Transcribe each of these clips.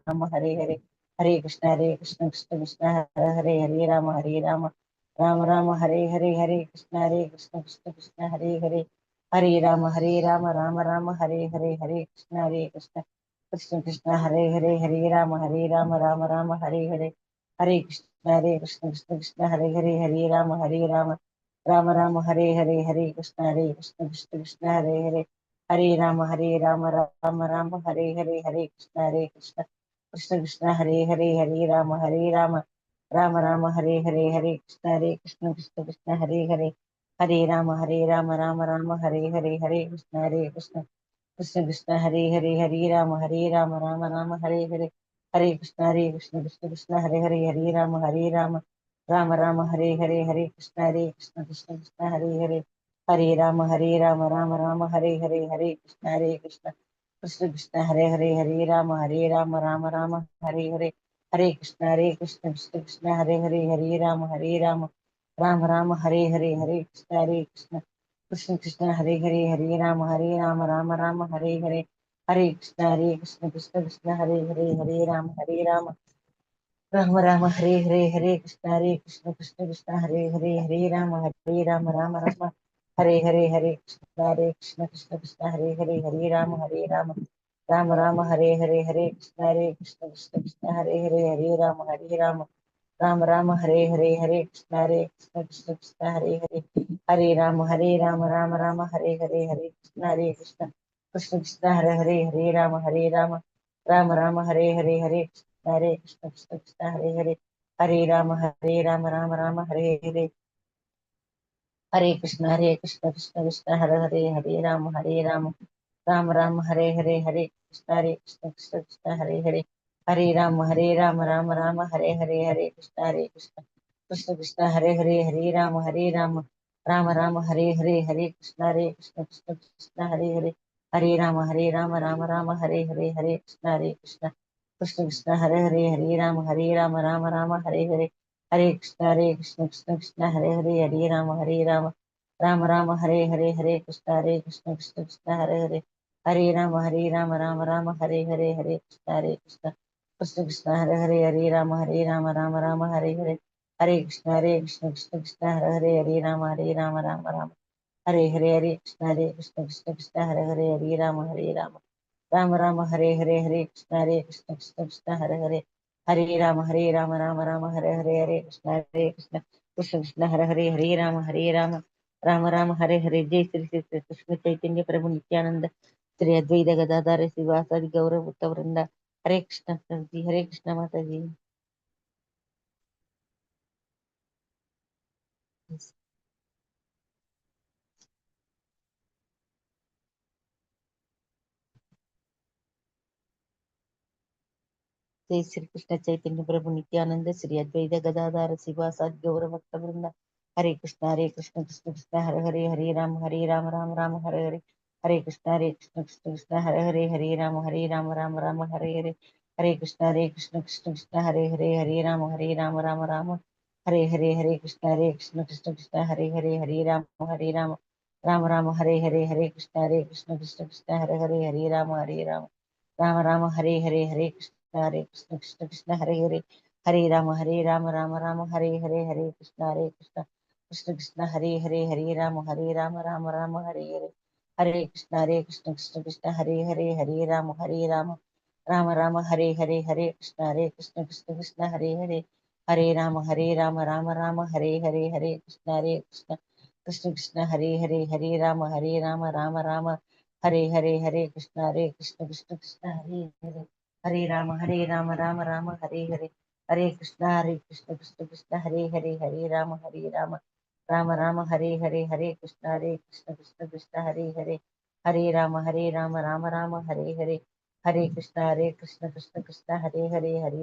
राम हरे कृष्ण कृष्ण कृष्ण हरे हरे राम राम राम हरे कृष्ण कृष्ण हरे राम राम हरे कृष्ण कृष्ण कृष्ण हरे राम राम हरे कृष्ण कृष्ण हरे राम राम हरे कृष्ण कृष्ण हरे राम राम हरे कृष्ण कृष्ण कृष्ण हरे राम राम हरे कृष्ण कृष्ण हरे राम राम हरे कृष्ण कृष्ण कृष्ण हरे राम हरे कृष्ण कृष्ण हरे राम राम हरे कृष्ण कृष्ण हरे राम हरे कृष्ण कृष्ण कृष्ण हरे राम हरे कृष्ण कृष्ण हरे राम हरे कृष्ण कृष्ण कृष्ण राम हरे कृष्ण कृष्ण हरे राम कृष्ण कृष्ण हरे कृष्ण कृष्ण राम कृष्ण कृष्ण राम कृष्ण कृष्ण राम हरे कृष्ण कृष्ण कृष्ण राम कृष्ण कृष्ण राम हरे कृष्ण कृष्ण राम राम कृष्ण कृष्ण कृष्ण राम कृष्ण कृष्ण कृष्ण राम कृष्ण कृष्ण राम कृष्ण कृष्ण कृष्ण राम कृष्ण कृष्ण राम हरे कृष्ण कृष्ण कृष्ण राम कृष्ण कृष्ण कृष्ण राम हरे कृष्ण कृष्ण कृष्ण हरे कृष्ण कृष्ण कृष्ण राम हरे कृष्ण कृष्ण कृष्ण राम हरे कृष्ण कृष्ण कृष्ण राम हरे जय श्री श्री कृष्ण चैतन्य प्रभु नित्यानंद श्री अद्वैत गदाधर शिवासादि गौरव भक्त वृंदा हरे कृष्ण सर जी हरे कृष्ण माता जी। जय श्री कृष्ण चैतन्य प्रभु नित्यानंद श्री अद्वैत गदाधर शिवासादि गौर भक्त वृंद हरे कृष्ण कृष्ण कृष्ण हरे राम राम हरे कृष्ण कृष्ण हरे राम हरे कृष्ण कृष्ण कृष्ण हरे राम हरे कृष्ण कृष्ण राम हरे कृष्ण कृष्ण कृष्ण राम हरे कृष्ण कृष्ण कृष्ण हरे राम हरे कृष्ण कृष्ण कृष्ण राम हरे कृष्ण कृष्ण राम हरे कृष्ण कृष्ण हरे राम हरे कृष्ण कृष्ण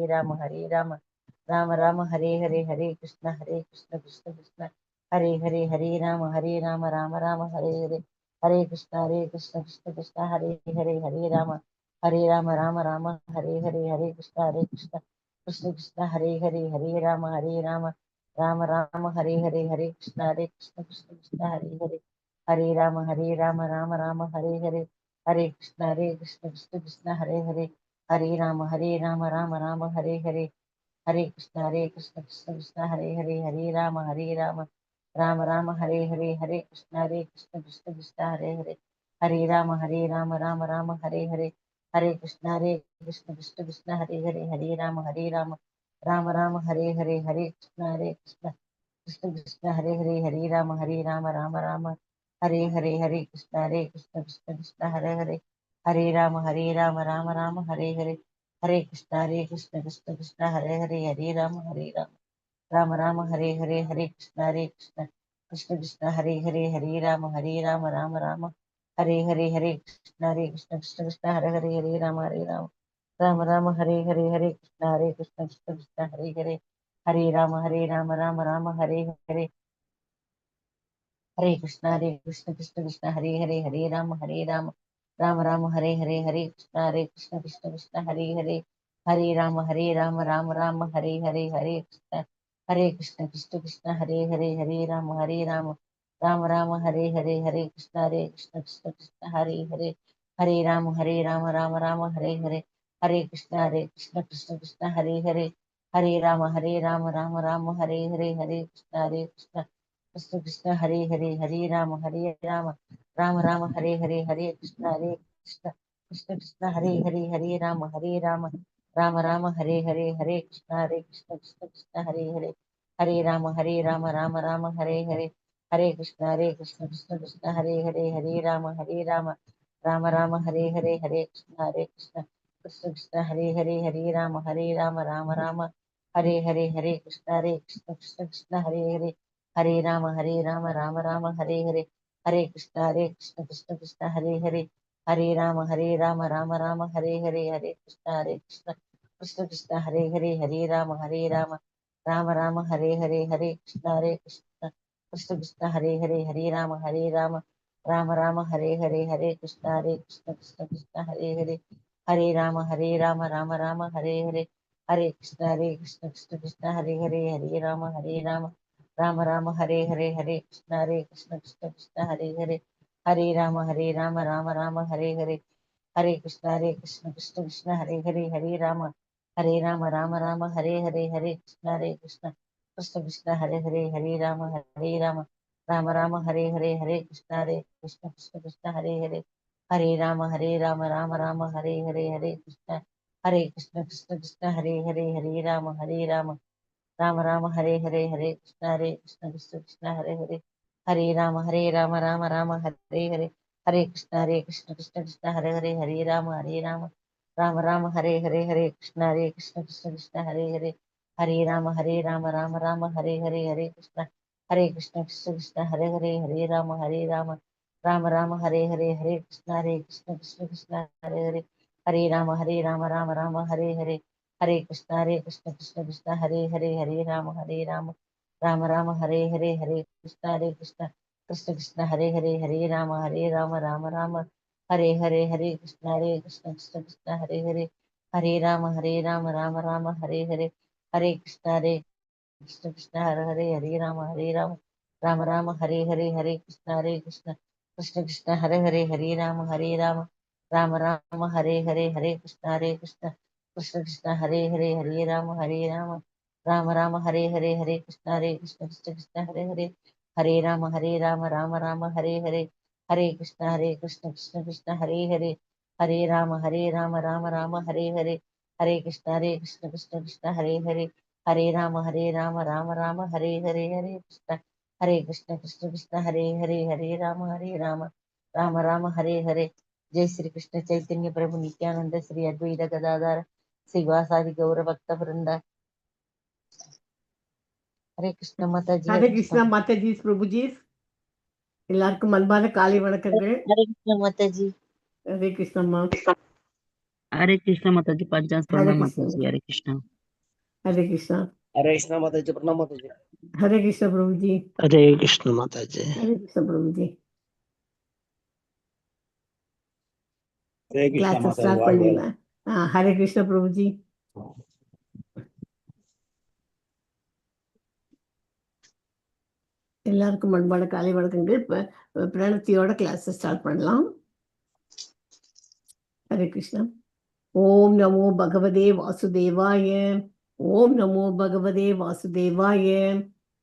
कृष्ण हरे कृष्ण कृष्ण कृष्ण हरे राम हरे कृष्ण कृष्ण राम हरे कृष्ण कृष्ण हरे राम हरे कृष्ण कृष्ण राम हरे कृष्ण कृष्ण हरे राम हरे कृष्ण कृष्ण राम हरे कृष्ण कृष्ण कृष्ण राम हरे कृष्ण कृष्ण हरे राम हरे कृष्ण कृष्ण कृष्ण हरे राम राम हरे हरे, हरे कृष्ण कृष्ण कृष्ण हरे राम राम राम हरे कृष्ण कृष्ण हरे राम राम हरे कृष्ण कृष्ण हरे राम राम हरे कृष्ण कृष्ण हरे राम राम हरे कृष्ण कृष्ण हरे राम हरे कृष्ण कृष्ण हरे राम राम हरे कृष्ण हरे राम राम हरे कृष्ण कृष्ण हरे राम राम हरे कृष्ण कृष्ण हरे राम हरे कृष्ण कृष्ण हरे राम हरे कृष्ण कृष्ण हरे राम हरे कृष्ण कृष्ण हरे राम हरे कृष्ण हरे कृष्ण कृष्ण हरे कृष्ण कृष्ण कृष्ण हरे राम कृष्ण कृष्ण राम राम हरे कृष्ण कृष्ण राम हरे कृष्ण कृष्ण हरे राम कृष्ण कृष्ण हरे कृष्ण कृष्ण हरे कृष्ण कृष्ण हरे कृष्ण कृष्ण राम हरे कृष्ण कृष्ण राम कृष्ण कृष्ण हरे कृष्ण कृष्ण हरे कृष्ण कृष्ण हरे कृष्ण कृष्ण हरे कृष्ण कृष्ण राम कृष्ण कृष्ण हरे कृष्ण कृष्ण राम हरे कृष्ण हरे कृष्ण कृष्ण राम हरे कृष्ण हरे कृष्ण कृष्ण राम हरे कृष्ण हरे कृष्ण राम कृष्ण कृष्ण हरे कृष्ण कृष्ण राम कृष्ण कृष्ण राम हरे कृष्ण कृष्ण कृष्ण कृष्ण कृष्ण राम कृष्ण कृष्ण हरे कृष्ण कृष्ण हरे कृष्ण कृष्ण हरे कृष्ण कृष्ण कृष्ण हरे राम हरे जय श्री कृष्ण चैतन्य प्रभु नित्यानंद श्री अद्वैत गदाधर श्रीवासादि गौर भक्त वृंद हरे कृष्ण माता जी हरे कृष्णा माताजी प्रभुजी எல்லாருக்கும் அன்பான காலை வணக்கங்கள். हरे कृष्ण माता जी हरे कृष्णம்மா. हरे कृष्ण माता जी पंचांग हरे प्रणाम कृष्ण. माता जी हरे कृष्ण हरे कृष्णा. हरे कृष्णा माता जी प्रणाम माता जी। हरे कृष्ण प्रभुजी. हरे कृष्ण माता जी। हरे कृष्ण प्रभुजी. हरे कृष्णा கிளாஸ் माता जी। ஸ்டார்ட் பண்ணிடலாம். ஹரே கிருஷ்ண பிரபுஜி. எல்லாருக்கும் அன்பான காலை வணக்கங்கள். இப்போ பிரணத்தியோட கிளாஸ் ஸ்டார்ட் பண்ணலாம். ஹரே கிருஷ்ணா. ஓம் நமோ பகவதே வாசுதேவாய. ஓம் நமோ பகவதே வாசுதேவாய.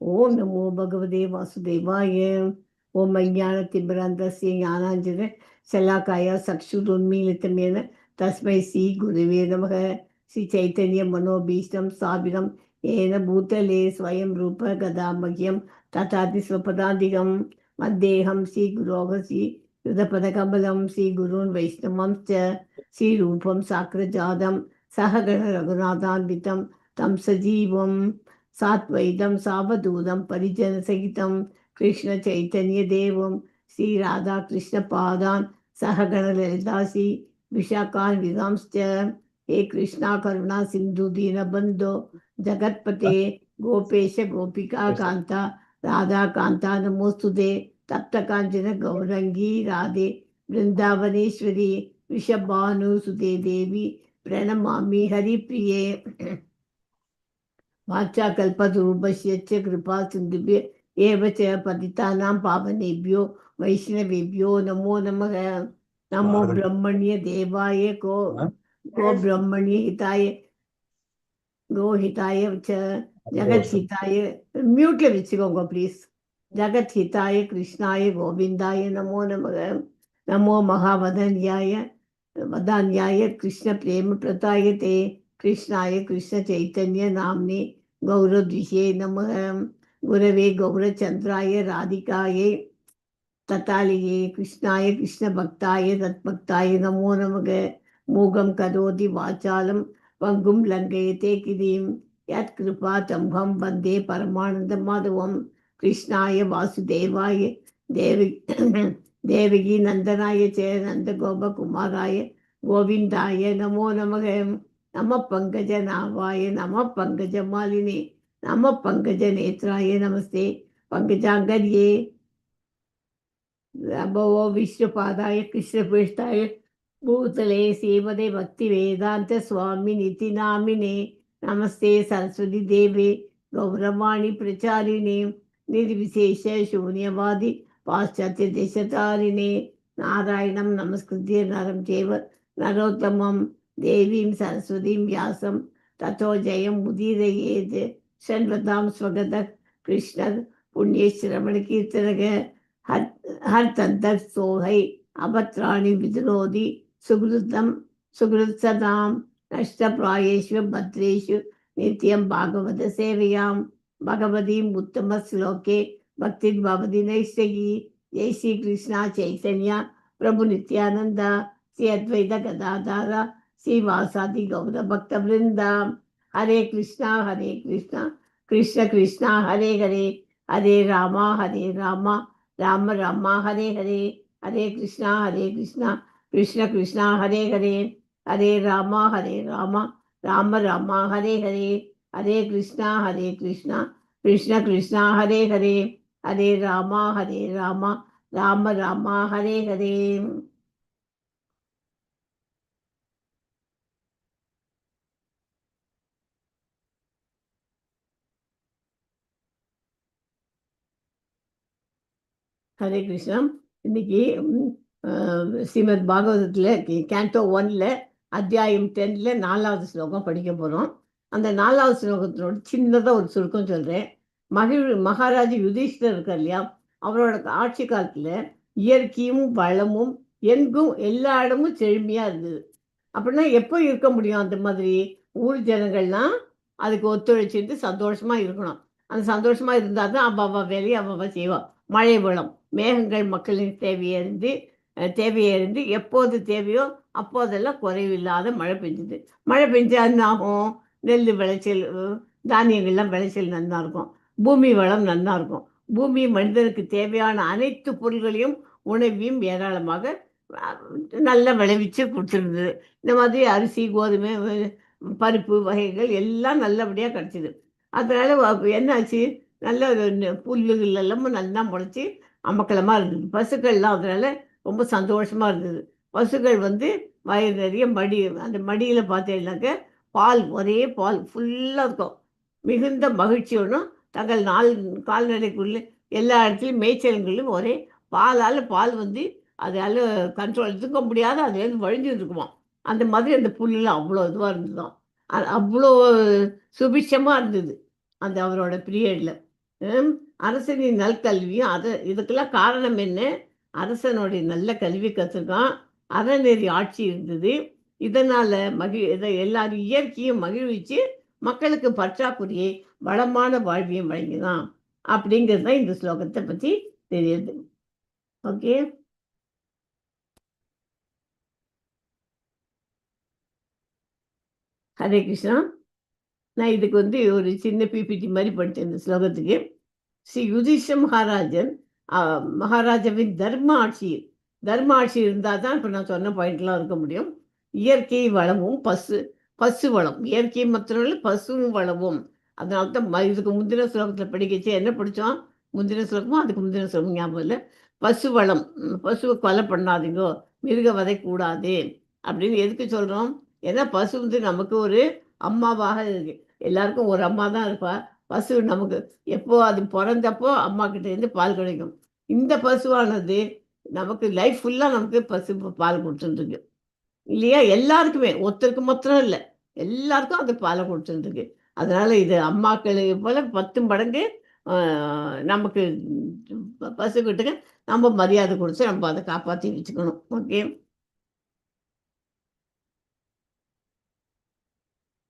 ஓம் நமோ பகவதே வாசுதேவாய. ஓம் அஞ்ஞான திமிராந்தஸ்ய ஞானாஞ்சன சலாக்காய சக்ஷுருன்மீலிதமேன தஸ்மை ஸ்ரீ குருவே நமக. ஸ்ரீ சைத்தன்ய மனோபீஷ்டம் ஸ்தாபிதம் ஏன பூதலே ஸ்வயம் ரூப கதாமகியம் ததாதி ஸ்வபதாதிகம் மத்தேகம் ஸ்ரீ குரோக ஸ்ரீ யுதபதகமலம் ஸ்ரீ குருன் வைஷ்ணவம் ஸ்ரீரூபம் சாக்ரஜாதம் சககண ரகுநாதான்விதம் தம் சஜீவம் சாத்வைதம் சாவதூதம் பரிஜன சகிதம் கிருஷ்ண சைத்தன்ய தேவம் ஸ்ரீ ராதா கிருஷ்ண பாதான் சககண லலிதாசி விஷாகான் விதாம்ஸ்ச. हे कृष्णा करुणा सिंधु दीनबंधो जगतपते गोपेश गोपिका कांता राधा कांता नमोस्तुते तप्त कांचन गौरंगी राधे वृंदावनेश्वरी वृषभानुसुते देवी प्रणमामि हरिप्रिये. वाचाकल्पतरूपस्य च कृपा सिन्धुभ्य एव च पतितानां पावनेभ्यो वैष्णवेभ्यो नमो नमः. नमो ब्रह्मण्य देवाय गो ब्रह्मण्य हिताय गोहिताय च जगत हिताय. म्यूट्ல வச்சுக்கோங்க ப்ளீஸ். जगत हिताय कृष्णाय गोविंदाय नमो नमः. नमो महावदन्याय वदान्याय कृष्ण प्रेम प्रतायते कृष्णाय कृष्ण चैतन्य नाम्ने गौरद्विषे नमः. गुरवे गौरचंद्राय राधिकायै ततालिये कृष्णाय कृष्ण भक्ताय तत्भक्ताय नमो नमः. मूगं करोति वाचालं पंगुं लङ्घयते गिरिं यत्कृपा तमहं वन्दे परमानन्दमाधवं. कृष्णाय वासुदेवाय देवकी नंदनाय च नंदगोपकुमाराय गोविंदाय नमो नमः. नमः पंकजनाभाय नमः पंकजमालिने नमः पंकजनेत्राय नमस्ते पंकजांगर्ये. नमो विष्णुपादाय कृष्णपृष्ठाय भूतले श्रीमते भक्ति वेदांत स्वामी निति नामिने नमस्ते सरस्वती देवे गौरवाणी प्रचारिणे निर्विशेष शून्यवादी पाश्चात्य देशतारिणे. नारायणं नमस्कृत्य नरं चैव नरोत्तमं देवीं सरस्वतीं व्यासं ततो जयं मुदीरयेत्. शन्वतां स्वगतः कृष्ण पुण्यश्रवण कीर्तनः हर तंत्र सोहै अभद्राणि विद्रोधि सुकृतं सुकृत्सदां नष्टप्रायेषु भद्रेषु नित्यं भागवत सेवयां. भगवतीं उत्तम श्लोके भक्तिर्भवति नैष्ठिकी. जय श्री कृष्णा चैतन्य प्रभु नित्यानंद श्री अद्वैत गदाधर श्रीवासादि गौर भक्त वृंदा. हरे कृष्णा कृष्ण कृष्णा हरे हरे हरे रामा राम राम हरे हरे. हरे कृष्णा कृष्ण कृष्णा हरे हरे हरे राम राम राम हरे हरे. हरे कृष्णा कृष्ण कृष्णा हरे हरे हरे राम राम राम हरे हरे. ஹரே கிருஷ்ணா. இன்னைக்கு ஸ்ரீமத் பாகவதத்தில் கேண்டோ 1ல் அத்தியாயம் 10ல் 4வது ஸ்லோகம் படிக்க போகிறோம். அந்த 4வது ஸ்லோகத்தினோட சின்னதாக ஒரு சுருக்கம் சொல்கிறேன். மகாராஜா யுதிஷ்டர் இருக்கார் இல்லையா, அவரோட ஆட்சி காலத்தில் இயற்கையும் வளமும் எங்கும் எல்லா இடமும் செழுமையாக இருந்தது. அப்படின்னா எப்போ இருக்க முடியும்? அந்த மாதிரி ஊர் ஜனங்கள்லாம் அதுக்கு ஒத்துழைச்சிட்டு சந்தோஷமாக இருக்கணும். அந்த சந்தோஷமாக இருந்தால் தான் அவ்வளோ வேலையை அவ்வளோ செய்வாள். மழை வளம் மேகங்கள் மக்களின் தேவையறிந்து எப்போது தேவையோ அப்போதெல்லாம் குறைவில்லாத மழை பெஞ்சுது. மழை பெஞ்சா என்ன ஆகும்? நெல் விளைச்சல், தானியங்கள்லாம் விளைச்சல் நல்லா இருக்கும். பூமி வளம் நல்லா இருக்கும். பூமி மனிதனுக்கு தேவையான அனைத்து பொருள்களையும் உணவையும் ஏராளமாக நல்லா விளைவிச்சு கொடுத்துருந்தது. இந்த மாதிரி அரிசி, கோதுமை, பருப்பு வகைகள் எல்லாம் நல்லபடியாக கிடச்சிது. அதனால் என்னாச்சு? நல்ல புல்லுகள் எல்லாமும் நல்லா முளைச்சி அமக்கலமாக இருந்தது. பசுக்கள்லாம் அதனால் ரொம்ப சந்தோஷமாக இருந்தது. பசுக்கள் வயிறு நிறைய அந்த மடியில் பார்த்தீங்கன்னாக்க ஒரே பால் ஃபுல்லாக இருக்கும். மிகுந்த மகிழ்ச்சியோடும் தங்கள் கால்நடைக்குள்ளே எல்லா இடத்துலையும் மேய்ச்சல்களும் ஒரே பால் அதால் கண்ட்ரோல் எடுத்துக்க முடியாத அதுலேருந்து வழிஞ்சுட்டு இருக்குமா. அந்த மாதிரி அந்த புல்லுலாம் அவ்வளோ இதுவாக இருந்ததுதான். அவ்வளோ சுபிட்சமாக இருந்தது அந்த அவரோட பீரியடில். அரசனின் நல்கல்வியும் இதுக்கெல்லாம் காரணம் என்ன? அரசனுடைய நல்ல கல்வி கற்றுருக்கான், அறநெறி ஆட்சி இருந்தது. இதனால் இதை எல்லாரும் இயற்கையும் மகிழ்விச்சு மக்களுக்கு பற்றாக்குறையை வளமான வாழ்வியம் வழங்கினான் அப்படிங்கிறது தான் இந்த ஸ்லோகத்தை பற்றி தெரியுது. ஓகே, ஹரே கிருஷ்ணா. நான் இதுக்கு ஒரு சின்ன பிபிடி மாதிரி படித்தேன் இந்த ஸ்லோகத்துக்கு. ஸ்ரீ யுதிஷ்ட மகாராஜாவின் தர்ம ஆட்சி இருந்தால் தான் இப்போ நான் சொன்ன பாயிண்ட்லாம் இருக்க முடியும். இயற்கை வளமும் பசு வளம், இயற்கை மாத்திரம் பசுவும் வளமும். அதனால தான் இதுக்கு முந்தின ஸ்லோகத்தில் படிக்கச்சு என்ன படித்தோம்? முந்தின ஸ்லோகமும் அதுக்கு முந்தின ஸ்லோகம் ஞாபகம் இல்லை. பசு வளம், பசுவை கொலை பண்ணாதீங்கோ, மிருக வதை கூடாது அப்படின்னு எதுக்கு சொல்கிறோம்? ஏன்னா பசு நமக்கு ஒரு அம்மாவாக இருக்கு. எல்லாருக்கும் ஒரு அம்மா தான் இருப்பா. பசு நமக்கு எப்போ அது பிறந்தப்போ அம்மா கிட்டேருந்து பால் கிடைக்கும். இந்த பசுவானது நமக்கு லைஃப் ஃபுல்லாக நமக்கு பசு பால் கொடுத்துருக்கு இல்லையா? எல்லாருக்குமே, ஒருத்தருக்கு மாத்திரம் இல்லை, எல்லாருக்கும் அது பாலை கொடுத்துருக்கு. அதனால இது அம்மாக்கள் போல 10 மடங்கு நமக்கு பசுக்கிட்டுக்கு நம்ம மரியாதை கொடுத்து நம்ம அதை காப்பாற்றி வச்சுக்கணும். ஓகே,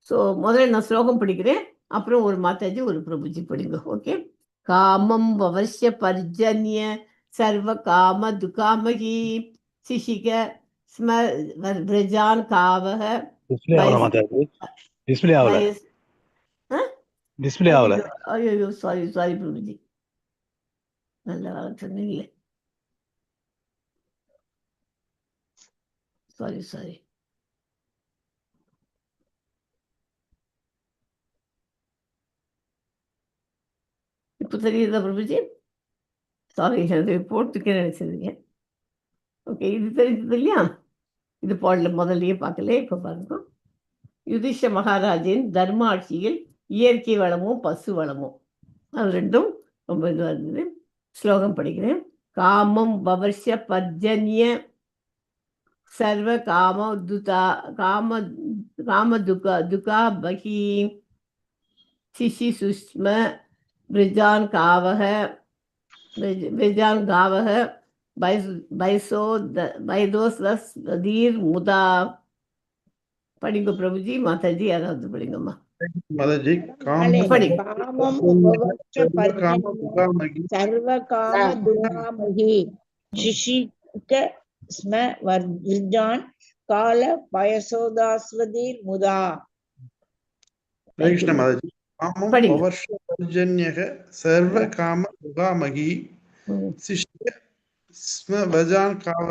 ஸோ முதல்ல நான் ஸ்லோகம் படிக்கிறேன், அப்புறம் ஒரு மாதாஜி ஒரு பிரபுஜி படிங்க. ஓகே. காமம் அவசிய பர்ஜன்ய சர்வ காம துகாமகி சிஷிக ஸ்ம விரஜான் காவக ஐயோ சாரி பிரபுஜி, நல்ல வேலை சொன்னீங்களே, சாரி. இப்போ தெரியுதா பிரபுஜி? சாரி, அது போட்டுக்க நினைச்சிருங்க. ஓகே, இது தெரிஞ்சது இல்லையா? இது பாடல முதல்லயே பார்க்கல, இப்போ பாருங்க. யுதிஷ்ட மகாராஜின் தர்ம ஆட்சியில் இயற்கை வளமும் பசு வளமும் அது ரெண்டும் ரொம்ப இதுவாக இருந்தது. ஸ்லோகம் படிக்கிறேன். காமம் பவர்ஷ பர்ஜன்ய சர்வ காம துகா பகி சிஷி சுஷ்ம பிரிஜான் காவக பைதோஸ்வதீர் முதா. படிங்க பிரபுஜி, மாதாஜி யாராவது படிங்கம்மா. மாதாஜி, சர்வகாமதுகாமகி சிஷிக ஸ்ம வர்ஜான் கால பயசோதாஸ்வதீர் முதா. கிருஷ்ண மாதாஜி, காமம் பவர்ஷ பர்ஜன்யக சர்வ காம துகாமகி சிஷ்ய ஸ்ம வஜான் காவ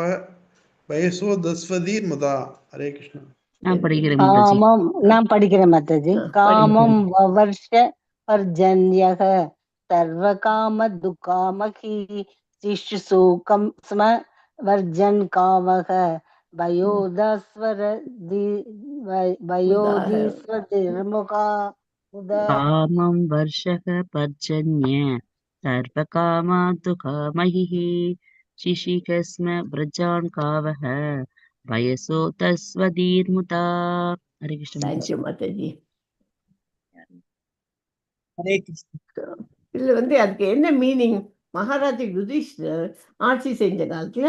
பயசோதஸ்வதீர் முதா. ஹரே கிருஷ்ணா. நான் படிக்கிறேன் மாதாஜி. காமம் வவர்ஷ பர்ஜன்யக சர்வ காம துகாமகி சிஷ்சுகம் ஸ்ம வர்ஜன் காவக பயோதிஸ்வதிர்முகா. காமம் வர்ஷக பர்ஜன்ய சர்வ காமா துகாமகி சிஷிகஸ்ம பிரஜான் காவக வயசோ தஸ்வதீர்முதா. ஹரே கிருஷ்ண மாதாஜி. ஹரே கிருஷ்ணா. இதுல அதுக்கு என்ன மீனிங்? மகாராஜா யுதிஷ்டர் ஆட்சி செஞ்ச காலத்துல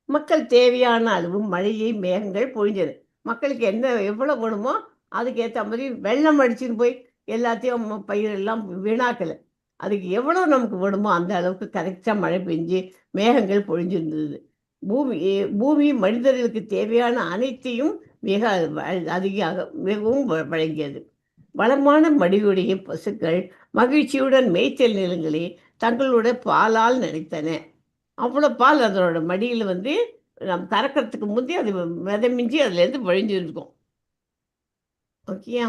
மக்கள் தேவையான அளவு மழையை மேகங்கள் பொழிஞ்சது. மக்களுக்கு எவ்வளவு வேணுமோ அதுக்கு ஏற்ற மாதிரி வெள்ளம் அடிச்சுன்னு போய் எல்லாத்தையும் பயிரெல்லாம் வீணாக்கலை. அதுக்கு எவ்வளோ நமக்கு வேணுமோ அந்த அளவுக்கு கரெக்டாக மழை பெஞ்சு மேகங்கள் பொழிஞ்சிருந்தது. பூமி மனிதர்களுக்கு தேவையான அனைத்தையும் மிகவும் வழங்கியது. வளமான மடியுடைய பசுக்கள் மகிழ்ச்சியுடன் மேய்ச்சல் நிலங்களை தங்களோட பாலால் நினைத்தன. அவ்வளோ பால் அதனோட மடியில் நம்ம கறக்கிறதுக்கு முந்தைய அது மிதமிஞ்சி அதுலேருந்து வழிஞ்சிருக்கும். ஓகேயா?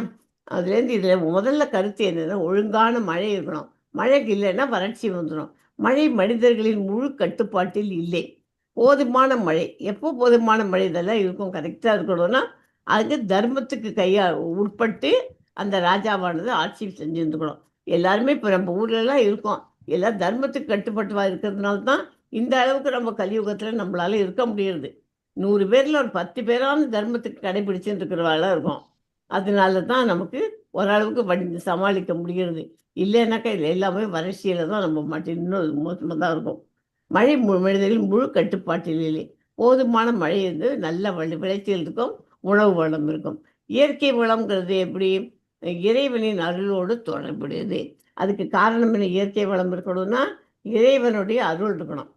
அதுலேருந்து இதில் முதல்ல கருத்து என்னென்னா, ஒழுங்கான மழை இருக்கணும். மழைக்கு இல்லைன்னா வறட்சி வந்துடும். மழை மனிதர்களின் முழு கட்டுப்பாட்டில் இல்லை. போதுமான மழை, எப்போ போதுமான மழை இதெல்லாம் இருக்கும், கரெக்டாக இருக்கணும்னா அதுக்கு தர்மத்துக்கு உட்பட்டு அந்த ராஜாவானது ஆட்சி செஞ்சுருந்துக்கணும். எல்லாருமே இப்போ நம்ம ஊர்லலாம் இருக்கோம், எல்லாம் தர்மத்துக்கு கட்டுப்பட்டு இருக்கிறதுனால தான் இந்த அளவுக்கு நம்ம கலியுகத்தில் நம்மளால இருக்க முடியுது. 100 பேர்ல ஒரு 10 பேரான தர்மத்துக்கு கடைபிடிச்சுட்டு இருக்கிறவாளா இருக்கும். அதனால தான் நமக்கு ஓரளவுக்கு சமாளிக்க முடிகிறது. இல்லைன்னாக்கா இது எல்லாமே வறட்சியில தான் நம்ம மாட்டி இன்னும் மோசமாக தான் இருக்கும். மழை மனிதர்கள் முழு கட்டுப்பாட்டில் இல்லை. போதுமான மழை இருந்து நல்ல விளைச்சல் இருக்கும், உணவு வளம் இருக்கும். இயற்கை வளம்ங்கிறது எப்படி? இறைவனின் அருளோடு தொடர்புடையது. அதுக்கு காரணம் என்ன? இயற்கை வளம் இருக்கணும்னா இறைவனுடைய அருள் இருக்கணும்.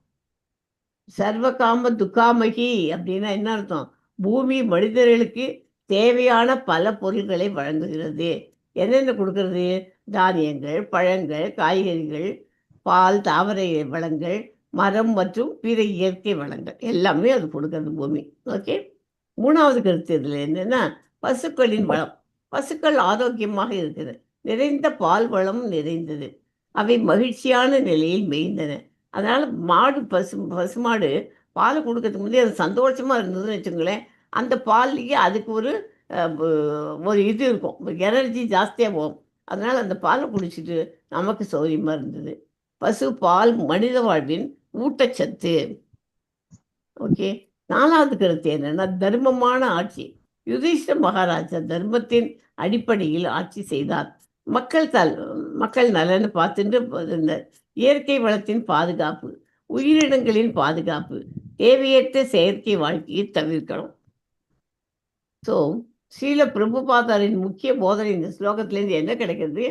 சர்வகாம துக்காமகி அப்படின்னா என்ன அர்த்தம்? பூமி மனிதர்களுக்கு தேவையான பல பொருள்களை வழங்குகிறது. என்னென்ன கொடுக்கறது? தானியங்கள், பழங்கள், காய்கறிகள், பால், தாவர வளங்கள், மரம் மற்றும் பிற இயற்கை வளங்கள் எல்லாமே அது கொடுக்கறது பூமி. ஓகே. 3வது கருத்து இதில் என்னன்னா பசுக்களின் வளம். பசுக்கள் ஆரோக்கியமாக இருக்குது. நிறைந்த பால் வளம் நிறைந்தது. அவை மகிழ்ச்சியான நிலையில் மேய்ந்தன. அதனால பசுமாடு பால் கொடுக்கறதுக்கு முன்னாடி அது சந்தோஷமா இருந்ததுன்னு வச்சுங்களேன், அந்த பால்லையே அதுக்கு ஒரு இது இருக்கும், எனர்ஜி ஜாஸ்தியாக போகும். அதனால அந்த பாலை குடிச்சிட்டு நமக்கு சௌரியமா இருந்தது. பசு பால் மனித வாழ்வின் ஊட்டச்சத்து. ஓகே. 4வது கருத்து என்னன்னா தர்மமான ஆட்சி. யுதிஷ்ட மகாராஜா தர்மத்தின் அடிப்படையில் ஆட்சி செய்தார். மக்கள் நலனை பார்த்துட்டு இருந்தார். இயற்கை வளத்தின் பாதுகாப்பு, உயிரினங்களின் பாதுகாப்பு, தேவையற்ற செயற்கை வாழ்க்கையை தவிர்க்கணும். ஸோ ஸ்ரீல பிரபுபாதாரின் முக்கிய போதனை இந்த ஸ்லோகத்திலேருந்து என்ன கிடைக்கிறது?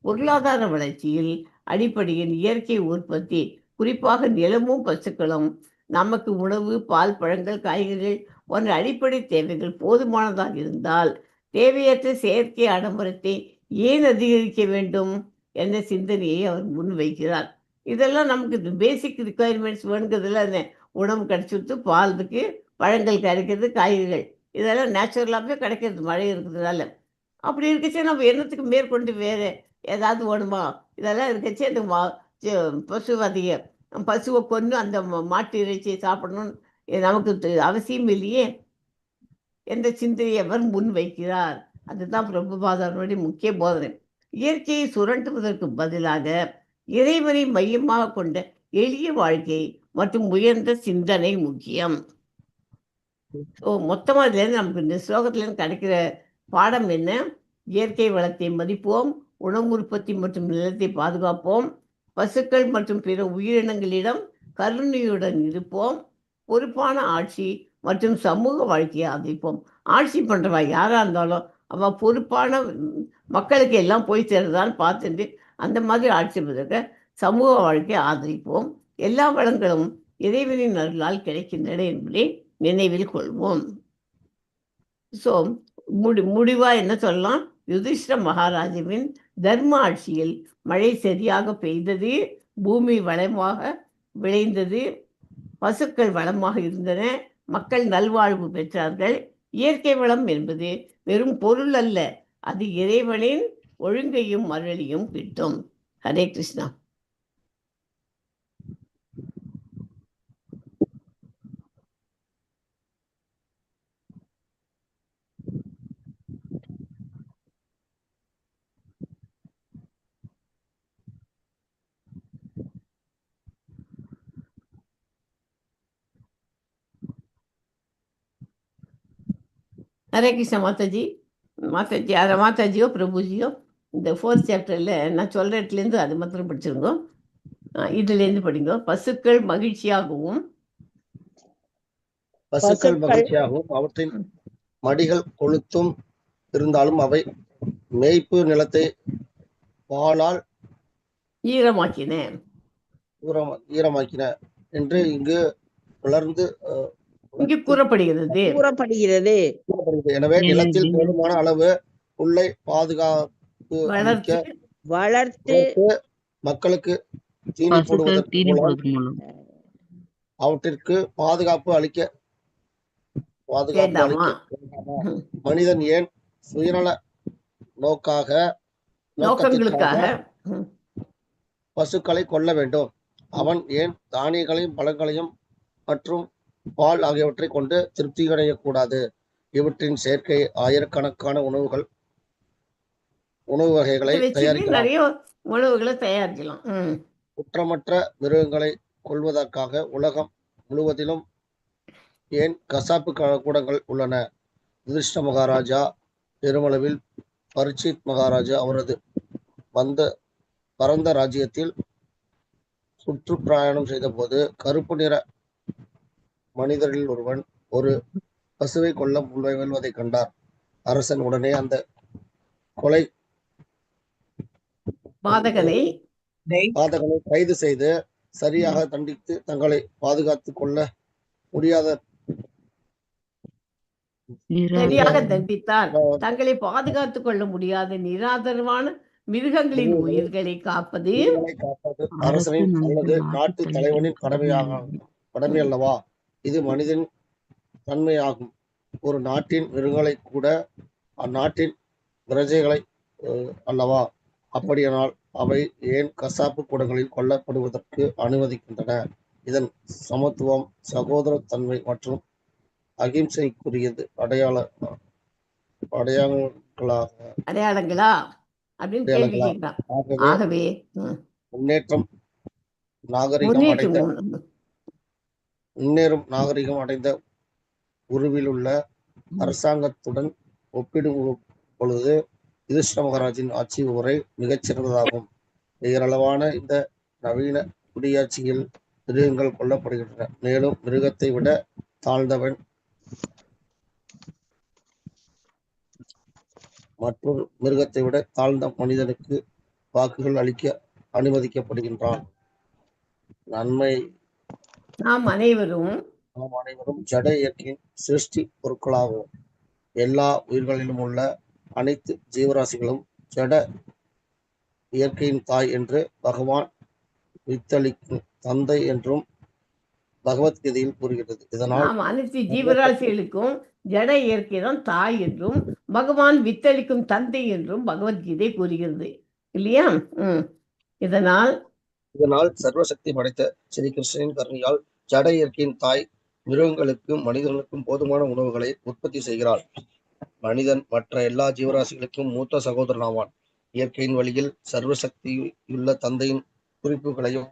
பொருளாதார வளர்ச்சியில் அடிப்படையில் இயற்கை உற்பத்தி, குறிப்பாக நிலமும் பசுக்களும் நமக்கு உணவு, பால், பழங்கள், காய்கறிகள் போன்ற அடிப்படை தேவைகள் போதுமானதாக இருந்தால் தேவையற்ற செயற்கை ஆடம்பரத்தை ஏன் அதிகரிக்க வேண்டும் என்ற சிந்தனையை அவர் முன்வைக்கிறார். இதெல்லாம் நமக்கு பேசிக் ரிக்குவயர்மெண்ட்ஸ் வேணுங்கிறதுல உணவு கிடைச்சிட்டு, பால் இருக்கு, பழங்கள் கிடைக்கிறது, காய்கறிகள் இதெல்லாம் நேச்சுரலாகவே கிடைக்கிறது மழை இருக்கிறதுனால. அப்படி இருக்கச்சே நம்ம என்னத்துக்கு மேற்கொண்டு வேறு ஏதாவது வேணுமா? இதெல்லாம் இருக்கச்சே அந்த பசுவை கொன்று அந்த மாட்டு இறைச்சியை சாப்பிடணும்னு நமக்கு அவசியம் இல்லையே என்ற சிந்தனையை அவர் முன் வைக்கிறார். அதுதான் பிரபுபாதனுடைய முக்கிய போதனை. இயற்கையை சுரண்டுவதற்கு பதிலாக இறைவனை மையமாக கொண்ட எளிய வாழ்க்கை மற்றும் உயர்ந்த சிந்தனை முக்கியம். ஸோ மொத்தமாக இதுலேருந்து நமக்கு இந்த ஸ்லோகத்துலேருந்து கிடைக்கிற பாடம் என்ன? இயற்கை வளத்தை மதிப்போம், உணவு உற்பத்தி மற்றும் நிலத்தை பாதுகாப்போம், பசுக்கள் மற்றும் பிற உயிரினங்களிடம் கருணையுடன் இருப்போம், பொறுப்பான ஆட்சி மற்றும் சமூக வாழ்க்கையை ஆதரிப்போம். ஆட்சி பண்ணுறவா யாராக இருந்தாலும் அவள் பொறுப்பான மக்களுக்கு எல்லாம் போய் சேர்றதான்னு பார்த்துட்டு அந்த மாதிரி ஆட்சி பண்ணுறதுக்கு சமூக வாழ்க்கையை ஆதரிப்போம். எல்லா வளங்களும் இறைவனின் அருளால் கிடைக்கின்றன என்பதை நினைவில் கொள்வோம். ஸோ முடிவாக என்ன சொல்லலாம்? யுதிஷ்ட மகாராஜாவின் தர்ம ஆட்சியில் மழை சரியாக பெய்தது, பூமி வளமாக விளைந்தது, பசுக்கள் வளமாக இருந்தன, மக்கள் நல்வாழ்வு பெற்றார்கள். இயற்கை வளம் என்பது வெறும் பொருள் அல்ல, அது இறைவனின் ஒழுங்கையும் அருளையும் கிட்டும். ஹரே கிருஷ்ணா. ஹரே கிருஷ்ணா மாதாஜி. மாதாஜியோ பிரபுஜியோ இந்த 4th சாப்டரில் நான் சொல்கிற இடத்துலேருந்து அது மாத்திரம் படிச்சிருங்க. இதுலேருந்து படிங்க. பசுக்கள் மகிழ்ச்சியாகவும் அவற்றின் மடிகள் கொளுத்தும் இருந்தாலும் அவை மேய்ப்பு நிலத்தை பாலால் ஈரமாக்கின என்று இங்கு வளர்ந்து இங்கு கூறப்படுகிறது. எனவே நிலத்தில் போதுமான அளவு புல்லை பாதுகாப்பு வளர்த்து மக்களுக்கு தீனி போடுவதன் மூலம் அவற்றிற்கு பாதுகாப்பு அளிக்க மனிதன் ஏன் சுயநல நோக்கங்களுக்காக பசுக்களை கொல்ல வேண்டும்? அவன் ஏன் தானியங்களையும் பழங்களையும் மற்றும் பால் ஆகியவற்றை கொண்டு திருப்தி அடையக்கூடாது? இவற்றின் சேர்க்கை ஆயிரக்கணக்கான உணவு வகைகளை தயாரிக்கலாம். குற்றமற்ற மிருகங்களை கொள்வதற்காக உலகம் முழுவதிலும் ஏன் கசாப்பு கூடங்கள் உள்ளன? யுதிஷ்ட மகாராஜா பெருமளவில் பரீட்சித் மகாராஜா அவரது பரந்த ராஜ்யத்தில் சுற்றுப்பிரயாணம் செய்தபோது கருப்பு நிற மனிதரில் ஒருவன் ஒரு பசுவை கொல்ல முயல்வதைக் கண்டார். அரசன் உடனே அந்த கொலை பாதகனை பாதகனை கைது செய்து சரியாக தண்டித்து தங்களை பாதுகாத்துக் கொள்ள முடியாத சரியாக தண்டித்தார். தங்களை பாதுகாத்துக் கொள்ள முடியாத நிராதரவான மிருகங்களின் உயிர்களை காப்பது அரசனின் அல்லது நாட்டு தலைவனின் கடமை அல்லவா? இது மனிதன் தன்மையாகும். ஒரு நாட்டின் மிருகங்களை கூட அந்நாட்டின் பிரஜைகளை அல்லவா? அப்படியானால் அவை ஏன் கசாப்பு கூடங்களில் கொல்லப்படுவதற்கு அனுமதிக்கின்றன? இதன் சமத்துவம், சகோதரத்தன்மை மற்றும் அகிம்சைக்குரியது அடையாளங்களா அப்படின்னு கேள்வி கேட்கிறான். ஆகவே முன்னேறும் நாகரிகம் அடைந்த உருவிலுள்ள அரசாங்கத்துடன் ஒப்பிடும் பொழுது யுதிஷ்ட மகாராஜின் ஆட்சி முறை மிகச்சிறந்ததாகும். பெயரளவான இந்த நவீன குடியாட்சியில் மிருகங்கள் கொல்லப்படுகின்றன. மேலும் மிருகத்தை விட தாழ்ந்தவன் மற்றொரு மிருகத்தை விட தாழ்ந்த மனிதனுக்கு வாக்குகள் அளிக்க அனுமதிக்கப்படுகின்றான். நாம் அனைவரும் ஜட இயற்கையின் சிருஷ்டி பொருட்களாகும். எல்லா உயிர்களிலும் உள்ள அனைத்து ஜீவராசிகளும் ஜட இயற்கையின் தாய் என்று பகவான் வித்தளிக்கும் தந்தை என்றும் பகவத்கீதையில் கூறுகிறது. இதனால் அனைத்து ஜீவராசிகளுக்கும் ஜட இயற்கை தான் தாய் என்றும் பகவான் வித்தளிக்கும் தந்தை என்றும் பகவத்கீதை கூறுகிறது இல்லையா? இதனால் சர்வசக்தி படைத்த ஸ்ரீ கிருஷ்ணனின் கருணையால் ஜட இயற்கையின் தாய் மிருகங்களுக்கும் மனிதர்களுக்கும் போதுமான உணவுகளை உற்பத்தி செய்கிறாள். மனிதன் மற்ற எல்லா ஜீவராசிகளுக்கும் மூத்த சகோதரனாவான். இயற்கையின் வழியில் சர்வசக்தியுள்ள தந்தையின் குறிப்புகளையும்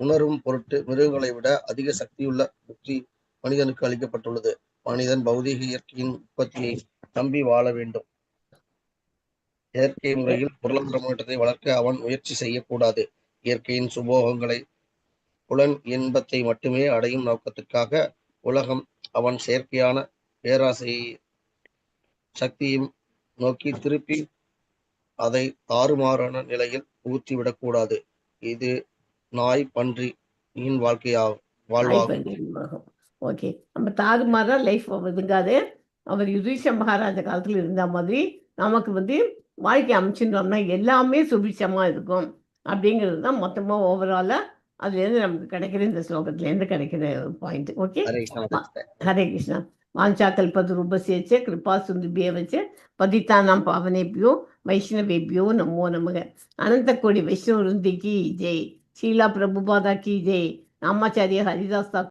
உணரும் பொருட்டு மிருகங்களை விட அதிக சக்தியுள்ள புத்தி மனிதனுக்கு அளிக்கப்பட்டுள்ளது. மனிதன் பௌதீக இயற்கையின் உற்பத்தியை நம்பி வாழ வேண்டும். இயற்கை முறையில் பொருளாதார முன்னேற்றத்தை வளர்க்க அவன் முயற்சி செய்யக்கூடாது. இயற்கையின் சுபோகங்களை புலன் இன்பத்தை மட்டுமே அடையும் நோக்கத்திற்காக உலகம் அவன் செயற்கையான பேராசை சக்தியும் நோக்கி திருப்பி அதை தாறுமாறான நிலையில் புகுத்திவிடக்கூடாது. இது நாய் பன்றியின் வாழ்வாகும். ஓகே, நம்ம தாறுமாறா லைஃப் ஒதுங்காது. அவர் யுதிஷ்ட மகாராஜா காலத்தில் இருந்த மாதிரி நமக்கு வாழ்க்கை அமைச்சுட்டோம்னா எல்லாமே சுபிட்சமா இருக்கும் அப்படிங்கிறது தான் மொத்தமாக ஓவராலா அதுலேருந்து நமக்கு கிடைக்கிற இந்த ஸ்லோகத்துலேருந்து கிடைக்கிற பாயிண்ட். ஓகே, ஹரே கிருஷ்ணா. வாஞ்சா கல்பத்ருபஸ்ய கிருபா சிந்துபேவச்ச பதிதானாம் பாவனேபியோ வைஷ்ணவேபியோ நமோ நமக. அனந்த கோடி வைஷ்ணவ விருந்தி கி ஜெய். ஷீலா பிரபுபாதா கி ஜெய். ராமாச்சாரிய ஹரிதாஸ்